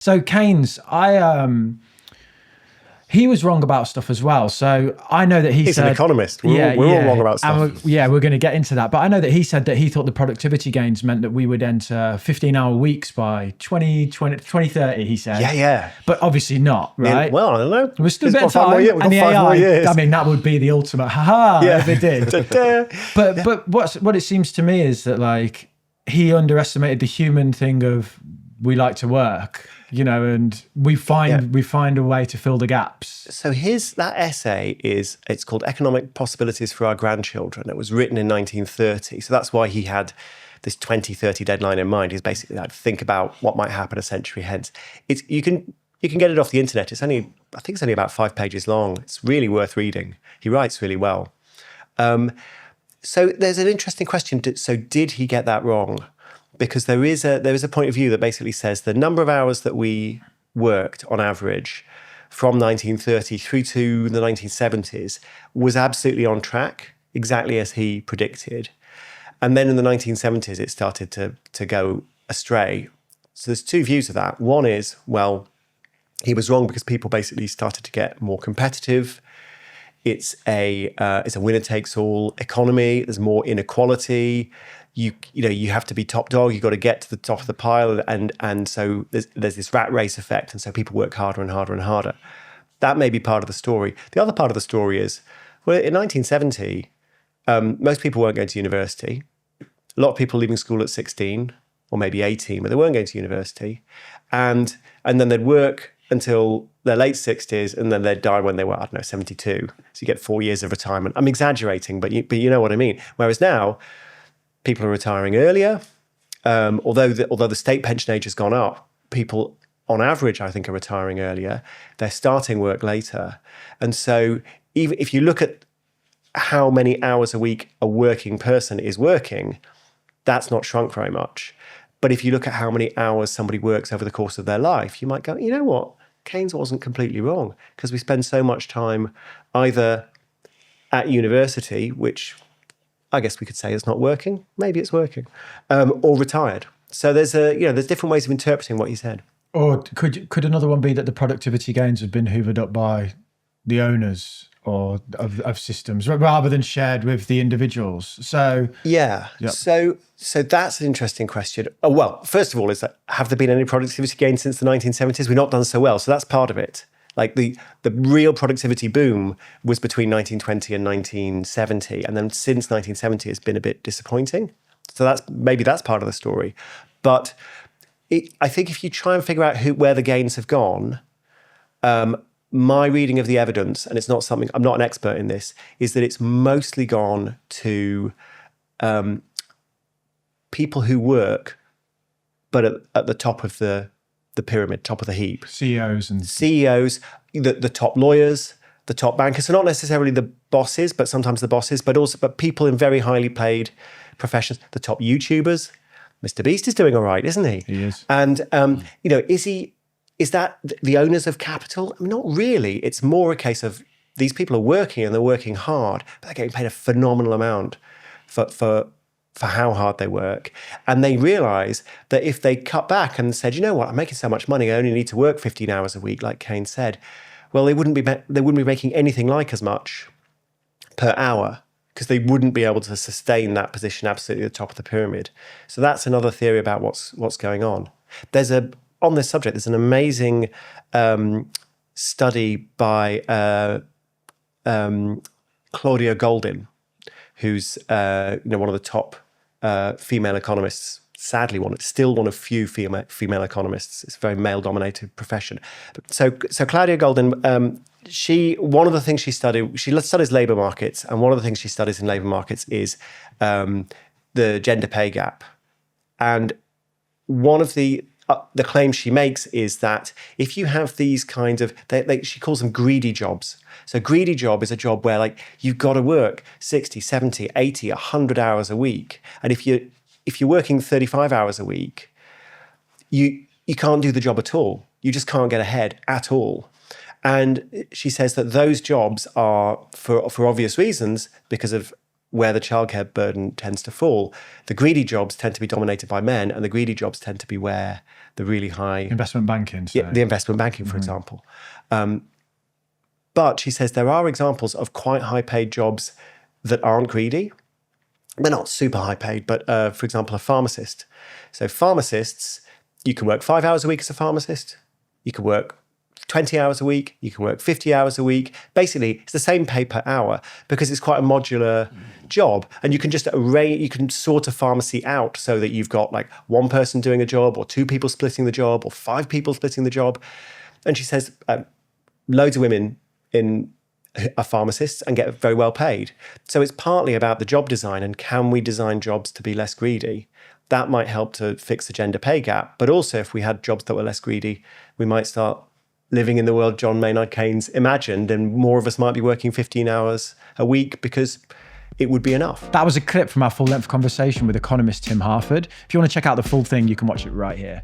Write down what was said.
So Keynes, he was wrong about stuff as well. So I know that He's said, an economist. We're all wrong about stuff. We're going to get into that. But I know that he said that he thought the productivity gains meant that we would enter 15-hour weeks by 2030, he said. Yeah. But obviously not, right? Well, I don't know. We're still a bit of time. We've got 5 more years. I mean, that would be the ultimate haha if it did. But what it seems to me is that like he underestimated the human thing of we like to work. And we find a way to fill the gaps. So that essay it's called Economic Possibilities for Our Grandchildren. It was written in 1930. So that's why he had this 2030 deadline in mind. He's basically like, think about what might happen a century hence. You can get it off the internet. I think it's only about 5 pages long. It's really worth reading. He writes really well. So there's an interesting question. So did he get that wrong? Because there is a point of view that basically says the number of hours that we worked on average from 1930 through to the 1970s was absolutely on track, exactly as he predicted. And then in the 1970s, it started to go astray. So there's 2 views of that. One is, well, he was wrong because people basically started to get more competitive. It's a winner-takes-all economy. There's more inequality. You have to be top dog. You've got to get to the top of the pile, and so there's this rat race effect, and so people work harder and harder and harder. That may be part of the story. The other part of the story is, well, in 1970, most people weren't going to university. A lot of people leaving school at 16 or maybe 18, but they weren't going to university, and then they'd work until their late 60s, and then they'd die when they were, 72. So you get 4 years of retirement. I'm exaggerating, but you know what I mean. Whereas now, people are retiring earlier. Although the state pension age has gone up, people on average, I think, are retiring earlier. They're starting work later. And so even if you look at how many hours a week a working person is working, that's not shrunk very much. But if you look at how many hours somebody works over the course of their life, you might go, you know what? Keynes wasn't completely wrong, because we spend so much time either at university, which I guess we could say it's not working. Maybe it's working, or retired. So there's different ways of interpreting what you said. Or could another one be that the productivity gains have been hoovered up by the owners or of systems rather than shared with the individuals? So yeah. Yep. So that's an interesting question. Oh, well, first of all, is that have there been any productivity gains since the 1970s? We've not done so well. So that's part of it. Like the real productivity boom was between 1920 and 1970, and then since 1970, it's been a bit disappointing. So that's part of the story. But I think if you try and figure out where the gains have gone, my reading of the evidence, and it's not something, I'm not an expert in this, is that it's mostly gone to people who work, but at the top of the pyramid, top of the heap. CEOs, the top lawyers, the top bankers. So not necessarily the bosses, but sometimes the bosses, but people in very highly paid professions. The top YouTubers. Mr. Beast is doing all right, isn't he? He is. And is that the owners of capital? I mean, not really. It's more a case of these people are working and they're working hard, but they're getting paid a phenomenal amount for how hard they work. And they realize that if they cut back and said, you know what, I'm making so much money, I only need to work 15 hours a week, like Keynes said, well, they wouldn't be making anything like as much per hour, because they wouldn't be able to sustain that position absolutely at the top of the pyramid. So that's another theory about what's going on. On this subject, there's an amazing study by Claudia Goldin, who's one of the top female economists. Sadly, still one of few female economists. It's a very male-dominated profession. So Claudia Goldin, one of the things she studies labour markets, and one of the things she studies in labour markets is the gender pay gap. And one of the claims she makes is that if you have these kind of, she calls them greedy jobs. So a greedy job is a job where like you've got to work 60, 70, 80, 100 hours a week. And if you're working 35 hours a week, you can't do the job at all. You just can't get ahead at all. And she says that those jobs are, for obvious reasons, because of where the childcare burden tends to fall. The greedy jobs tend to be dominated by men, and the greedy jobs tend to be where the really high... Investment banking. Yeah, the investment banking, for example. But she says there are examples of quite high paid jobs that aren't greedy. They're not super high paid, but for example, a pharmacist. So pharmacists, you can work 5 hours a week as a pharmacist. You can work 20 hours a week. You can work 50 hours a week. Basically, it's the same pay per hour because it's quite a modular job. And you can just you can sort a pharmacy out so that you've got like one person doing a job, or two people splitting the job, or 5 people splitting the job. And she says loads of women are pharmacists and get very well paid. So it's partly about the job design, and can we design jobs to be less greedy? That might help to fix the gender pay gap. But also, if we had jobs that were less greedy, we might start living in the world John Maynard Keynes imagined, and more of us might be working 15 hours a week because it would be enough. That was a clip from our full-length conversation with economist Tim Harford. If you want to check out the full thing, you can watch it right here.